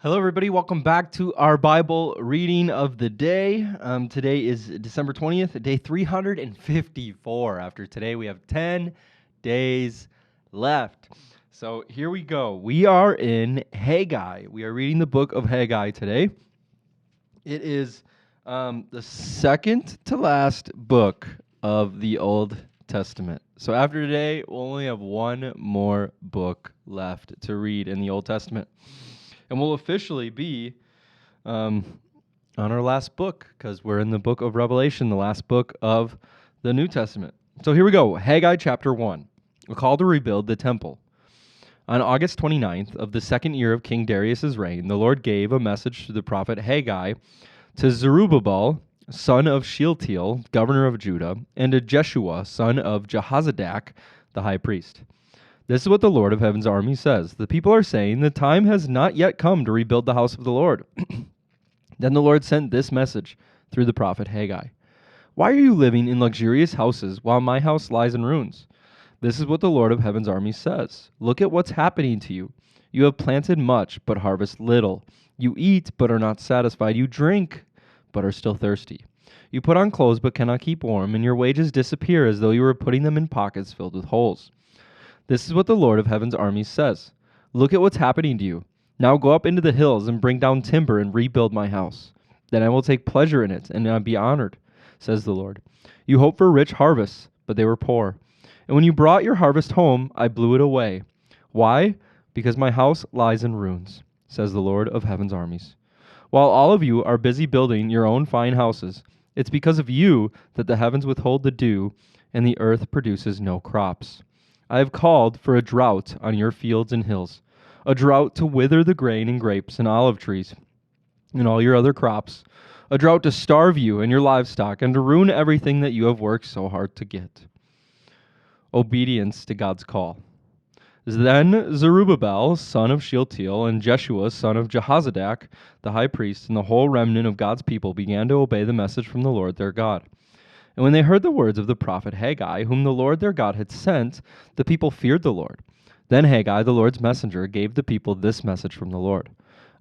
Hello, everybody. Welcome back to our Bible reading of the day. Today is December 20th, day 354. After today, we have 10 days left. So here we go. We are in Haggai. We are reading the book of Haggai today. It is the second to last book of the Old Testament. So after today, we'll only have one more book left to read in the Old Testament. And we'll officially be on our last book because we're in the book of Revelation, the last book of the New Testament. So here we go. Haggai chapter 1, a call to rebuild the temple. On August 29th of the second year of King Darius's reign, the Lord gave a message to the prophet Haggai to Zerubbabel, son of Shealtiel, governor of Judah, and to Jeshua, son of Jehozadak, the high priest. This is what the Lord of Heaven's army says. The people are saying, the time has not yet come to rebuild the house of the Lord. Then the Lord sent this message through the prophet Haggai. Why are you living in luxurious houses while my house lies in ruins? This is what the Lord of Heaven's army says. Look at what's happening to you. You have planted much, but harvest little. You eat, but are not satisfied. You drink, but are still thirsty. You put on clothes, but cannot keep warm, and your wages disappear as though you were putting them in pockets filled with holes. This is what the Lord of Heaven's armies says. Look at what's happening to you. Now go up into the hills and bring down timber and rebuild my house. Then I will take pleasure in it and I'll be honored, says the Lord. You hoped for rich harvests, but they were poor. And when you brought your harvest home, I blew it away. Why? Because my house lies in ruins, says the Lord of Heaven's armies. While all of you are busy building your own fine houses, it's because of you that the heavens withhold the dew and the earth produces no crops. I have called for a drought on your fields and hills, a drought to wither the grain and grapes and olive trees and all your other crops, a drought to starve you and your livestock and to ruin everything that you have worked so hard to get. Obedience to God's call. Then Zerubbabel, son of Shealtiel, and Jeshua, son of Jehozadak, the high priest, and the whole remnant of God's people began to obey the message from the Lord their God. And when they heard the words of the prophet Haggai, whom the Lord their God had sent, the people feared the Lord. Then Haggai, the Lord's messenger, gave the people this message from the Lord.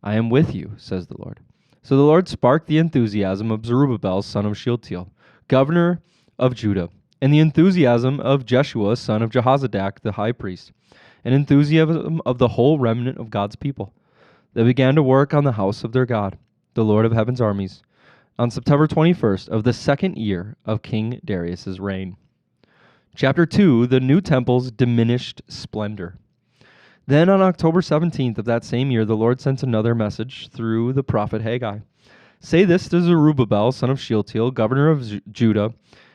I am with you, says the Lord. So the Lord sparked the enthusiasm of Zerubbabel, son of Shealtiel, governor of Judah, and the enthusiasm of Jeshua, son of Jehozadak, the high priest, and enthusiasm of the whole remnant of God's people. They began to work on the house of their God, the Lord of Heaven's armies, on September 21st of the second year of King Darius's reign. Chapter 2, the new temple's diminished splendor. Then on October 17th of that same year, the Lord sent another message through the prophet Haggai. Say this to Zerubbabel, son of Shealtiel, governor of Judah,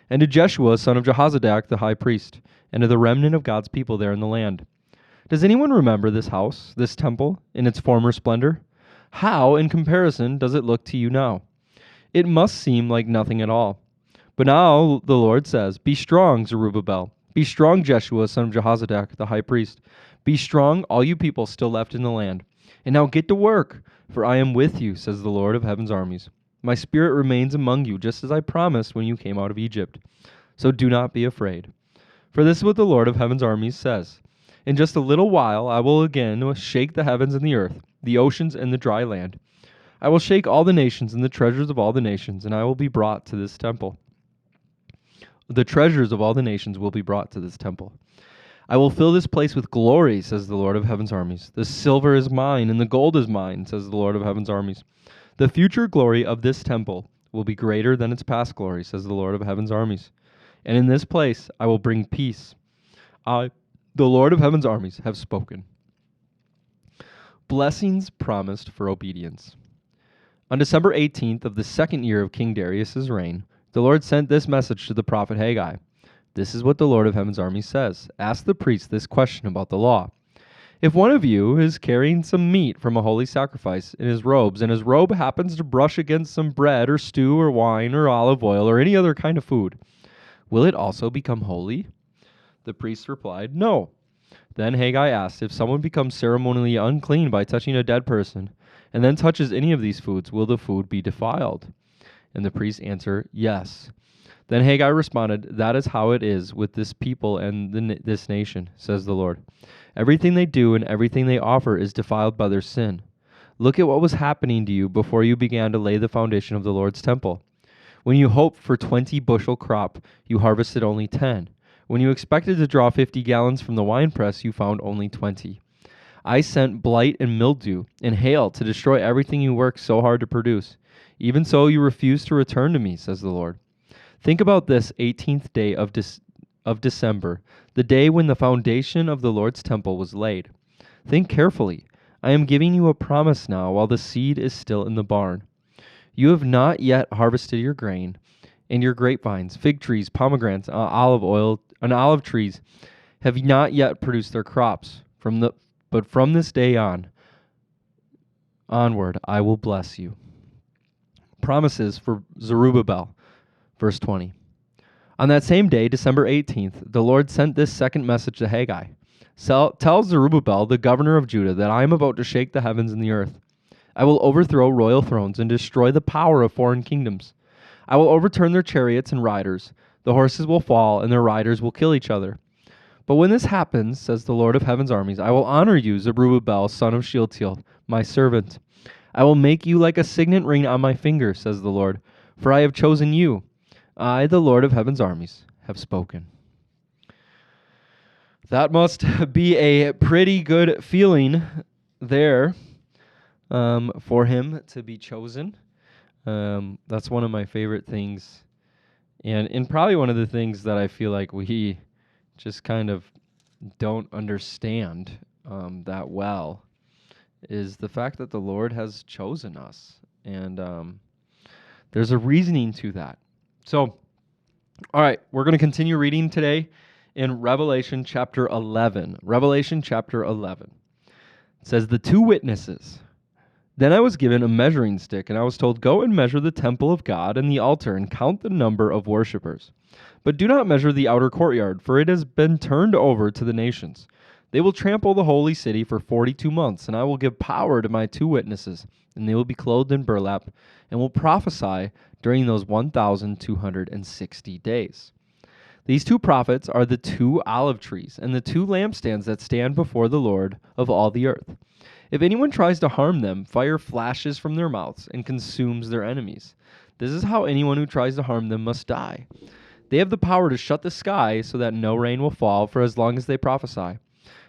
and to Jeshua, son of Jehozadak, the high priest, and to the remnant of God's people there in the land. Does anyone remember this house, this temple, in its former splendor? How, in comparison, does it look to you now? It must seem like nothing at all. But now the Lord says, be strong, Zerubbabel. Be strong, Jeshua, son of Jehozadak, the high priest. Be strong, all you people still left in the land. And now get to work, for I am with you, says the Lord of Heaven's armies. My spirit remains among you, just as I promised when you came out of Egypt. So do not be afraid. For this is what the Lord of Heaven's armies says. In just a little while I will again shake the heavens and the earth, the oceans and the dry land. I will shake all the nations and the treasures of all the nations, and I will be brought to this temple. The treasures of all the nations will be brought to this temple. I will fill this place with glory, says the Lord of Heaven's armies. The silver is mine, and the gold is mine, says the Lord of Heaven's armies. The future glory of this temple will be greater than its past glory, says the Lord of Heaven's armies. And in this place I will bring peace. I, the Lord of Heaven's armies, have spoken. Blessings promised for obedience. On December 18th of the second year of King Darius's reign, the Lord sent this message to the prophet Haggai. This is what the Lord of Heaven's army says. Ask the priest this question about the law. If one of you is carrying some meat from a holy sacrifice in his robes, and his robe happens to brush against some bread or stew or wine or olive oil or any other kind of food, will it also become holy? The priest replied, no. Then Haggai asked, if someone becomes ceremonially unclean by touching a dead person, and then touches any of these foods, will the food be defiled? And the priest answered, yes. Then Haggai responded, that is how it is with this people and this nation, says the Lord. Everything they do and everything they offer is defiled by their sin. Look at what was happening to you before you began to lay the foundation of the Lord's temple. When you hoped for 20 bushel crop, you harvested only 10. When you expected to draw 50 gallons from the winepress, you found only 20. I sent blight and mildew and hail to destroy everything you worked so hard to produce. Even so, you refused to return to me, says the Lord. Think about this 18th day of December, the day when the foundation of the Lord's temple was laid. Think carefully. I am giving you a promise now while the seed is still in the barn. You have not yet harvested your grain, and your grapevines, fig trees, pomegranates, and olive trees have not yet produced their crops. But from this day onward, I will bless you. Promises for Zerubbabel, verse 20. On that same day, December 18th, the Lord sent this second message to Haggai. Tell Zerubbabel, the governor of Judah, that I am about to shake the heavens and the earth. I will overthrow royal thrones and destroy the power of foreign kingdoms. I will overturn their chariots and riders. The horses will fall, and their riders will kill each other. But when this happens, says the Lord of heaven's armies, I will honor you, Zerubbabel, son of Shealtiel, my servant. I will make you like a signet ring on my finger, says the Lord, for I have chosen you. I, the Lord of heaven's armies, have spoken. That must be a pretty good feeling there for him to be chosen. That's one of my favorite things, and probably one of the things that I feel like we just kind of don't understand that well is the fact that the Lord has chosen us, and there's a reasoning to that. So, all right, we're going to continue reading today in Revelation chapter 11. Revelation chapter 11. It says, the two witnesses. Then I was given a measuring stick, and I was told, go and measure the temple of God and the altar, and count the number of worshippers. But do not measure the outer courtyard, for it has been turned over to the nations. They will trample the holy city for 42 months, and I will give power to my two witnesses, and they will be clothed in burlap, and will prophesy during those 1,260 days. These two prophets are the two olive trees and the two lampstands that stand before the Lord of all the earth. If anyone tries to harm them, fire flashes from their mouths and consumes their enemies. This is how anyone who tries to harm them must die. They have the power to shut the sky so that no rain will fall for as long as they prophesy.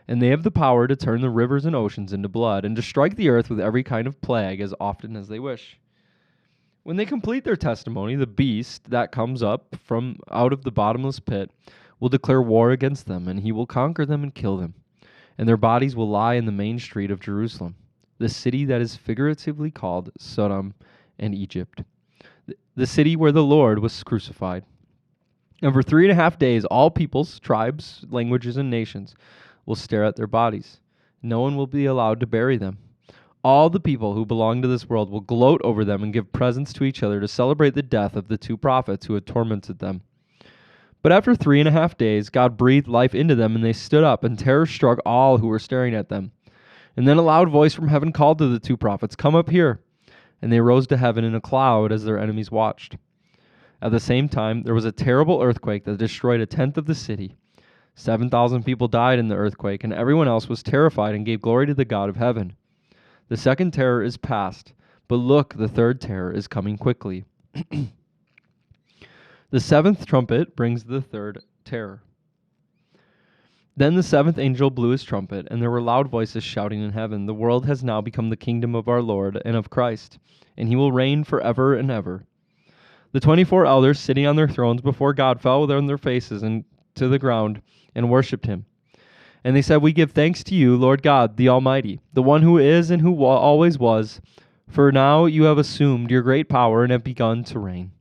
And they have the power to turn the rivers and oceans into blood and to strike the earth with every kind of plague as often as they wish. When they complete their testimony, the beast that comes up from out of the bottomless pit will declare war against them, and he will conquer them and kill them. And their bodies will lie in the main street of Jerusalem, the city that is figuratively called Sodom and Egypt, the city where the Lord was crucified. And for 3.5 days, all peoples, tribes, languages, and nations will stare at their bodies. No one will be allowed to bury them. All the people who belong to this world will gloat over them and give presents to each other to celebrate the death of the two prophets who had tormented them. But after 3.5 days, God breathed life into them, and they stood up, and terror struck all who were staring at them. And then a loud voice from heaven called to the two prophets, "Come up here." And they rose to heaven in a cloud as their enemies watched. At the same time, there was a terrible earthquake that destroyed 1/10 of the city. 7,000 people died in the earthquake, and everyone else was terrified and gave glory to the God of heaven. The second terror is past, but look, the third terror is coming quickly. The seventh trumpet brings the third terror. Then the seventh angel blew his trumpet, and there were loud voices shouting in heaven, "The world has now become the kingdom of our Lord and of Christ, and he will reign forever and ever." The 24 elders sitting on their thrones before God fell on their faces and to the ground and worshipped him. And they said, "We give thanks to you, Lord God, the Almighty, the one who is and who always was, for now you have assumed your great power and have begun to reign.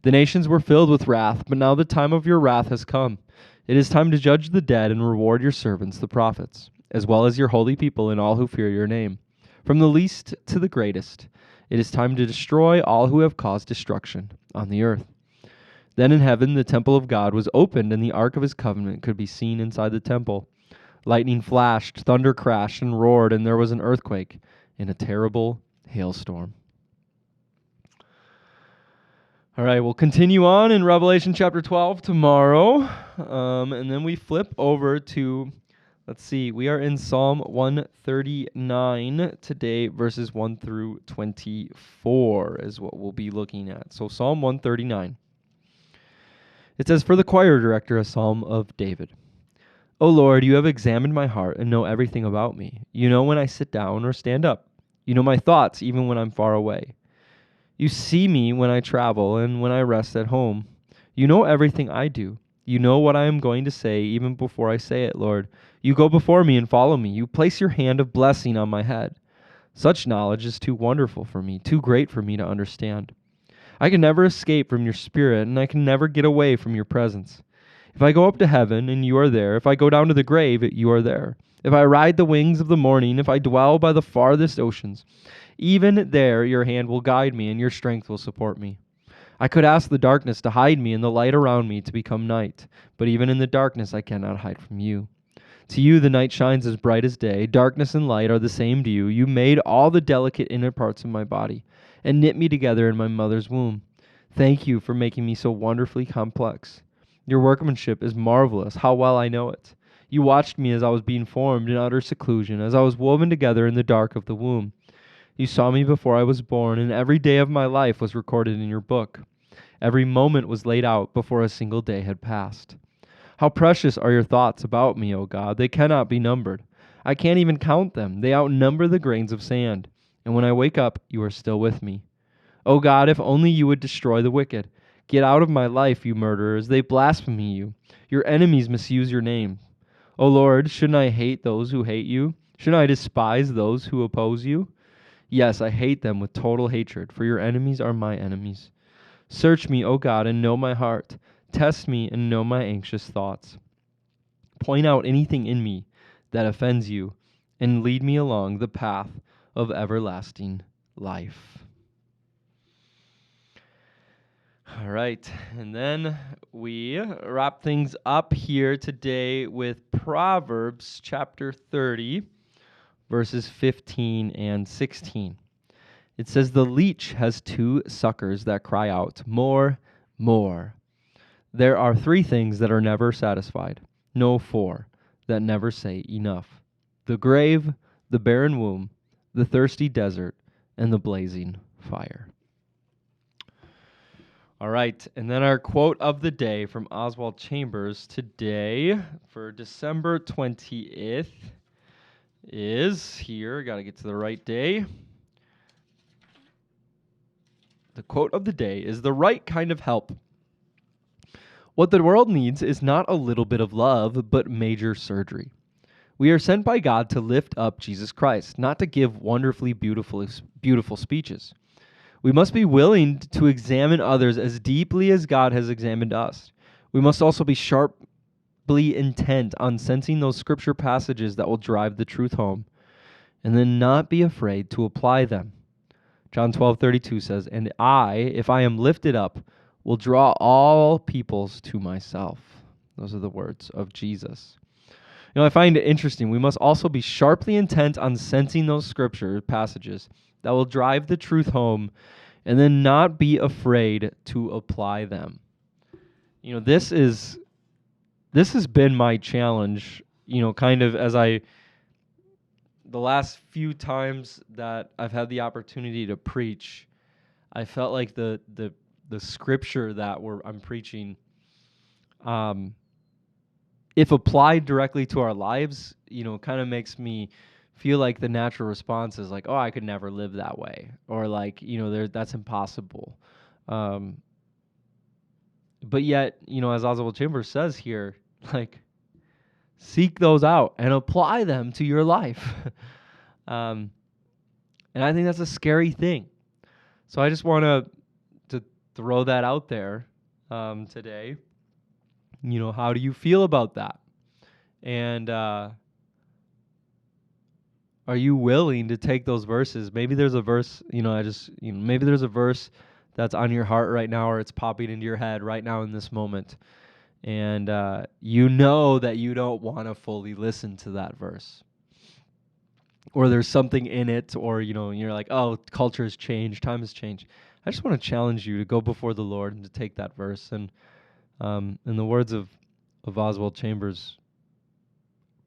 The nations were filled with wrath, but now the time of your wrath has come. It is time to judge the dead and reward your servants, the prophets, as well as your holy people and all who fear your name. From the least to the greatest, it is time to destroy all who have caused destruction on the earth." Then in heaven the temple of God was opened, and the ark of his covenant could be seen inside the temple. Lightning flashed, thunder crashed and roared, and there was an earthquake and a terrible hailstorm. All right, we'll continue on in Revelation chapter 12 tomorrow, and then we flip over to, Let's see. We are in Psalm 139 today, verses 1 through 24 is what we'll be looking at. So Psalm 139. It says, "For the choir director, a psalm of David. O Lord, you have examined my heart and know everything about me. You know when I sit down or stand up. You know my thoughts even when I'm far away. You see me when I travel and when I rest at home. You know everything I do. You know what I am going to say even before I say it, Lord. You go before me and follow me. You place your hand of blessing on my head. Such knowledge is too wonderful for me, too great for me to understand. I can never escape from your spirit, and I can never get away from your presence. If I go up to heaven, and you are there. If I go down to the grave, you are there. If I ride the wings of the morning, if I dwell by the farthest oceans, even there your hand will guide me, and your strength will support me. I could ask the darkness to hide me and the light around me to become night, but even in the darkness I cannot hide from you. To you the night shines as bright as day. Darkness and light are the same to you. You made all the delicate inner parts of my body and knit me together in my mother's womb. Thank you for making me so wonderfully complex. Your workmanship is marvelous. How well I know it. You watched me as I was being formed in utter seclusion, as I was woven together in the dark of the womb. You saw me before I was born, and every day of my life was recorded in your book. Every moment was laid out before a single day had passed. How precious are your thoughts about me, O God. They cannot be numbered. I can't even count them. They outnumber the grains of sand. And when I wake up, you are still with me. O God, if only you would destroy the wicked. Get out of my life, you murderers. They blaspheme you. Your enemies misuse your name. O Lord, shouldn't I hate those who hate you? Shouldn't I despise those who oppose you? Yes, I hate them with total hatred, for your enemies are my enemies. Search me, O God, and know my heart. Test me and know my anxious thoughts. Point out anything in me that offends you, and lead me along the path of everlasting life." All right, and then we wrap things up here today with Proverbs chapter 30, verses 15 and 16. It says, "The leech has two suckers that cry out, 'More, more.' There are three things that are never satisfied, no, four that never say enough: the grave, the barren womb, the thirsty desert, and the blazing fire." All right, and then our quote of the day from Oswald Chambers today for December 20th is here. Got to get to the right day. The quote of the day is, "The right kind of help. What the world needs is not a little bit of love, but major surgery. We are sent by God to lift up Jesus Christ, not to give wonderfully beautiful speeches. We must be willing to examine others as deeply as God has examined us. We must also be sharply intent on sensing those scripture passages that will drive the truth home, and then not be afraid to apply them. John 12:32 says, 'And I, if I am lifted up, will draw all peoples to myself.'" Those are the words of Jesus. I find it interesting. We must also be sharply intent on sensing those scripture passages that will drive the truth home, and then not be afraid to apply them. This has been my challenge, kind of as the last few times that I've had the opportunity to preach, I felt like the scripture that I'm preaching, if applied directly to our lives, kind of makes me feel like the natural response is like, "Oh, I could never live that way," or like, that's impossible. But yet, as Oswald Chambers says here, like, seek those out and apply them to your life. And I think that's a scary thing. So I just want to throw that out there today. How do you feel about that? And are you willing to take those verses? Maybe there's a verse, maybe there's a verse that's on your heart right now, or it's popping into your head right now in this moment. And that you don't want to fully listen to that verse. Or there's something in it, or, you're like, "Oh, culture has changed, time has changed." I just want to challenge you to go before the Lord and to take that verse. And in the words of Oswald Chambers,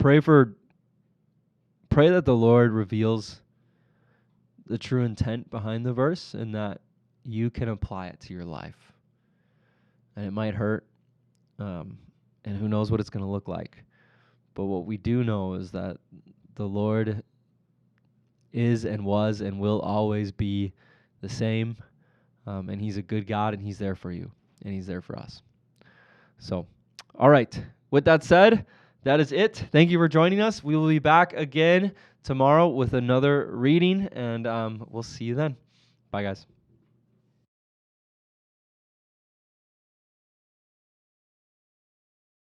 pray that the Lord reveals the true intent behind the verse and that you can apply it to your life. And it might hurt, and who knows what it's going to look like. But what we do know is that the Lord is and was and will always be the same, and He's a good God, and He's there for you, and He's there for us. So, all right. With that said, that is it. Thank you for joining us. We will be back again tomorrow with another reading, and we'll see you then. Bye, guys.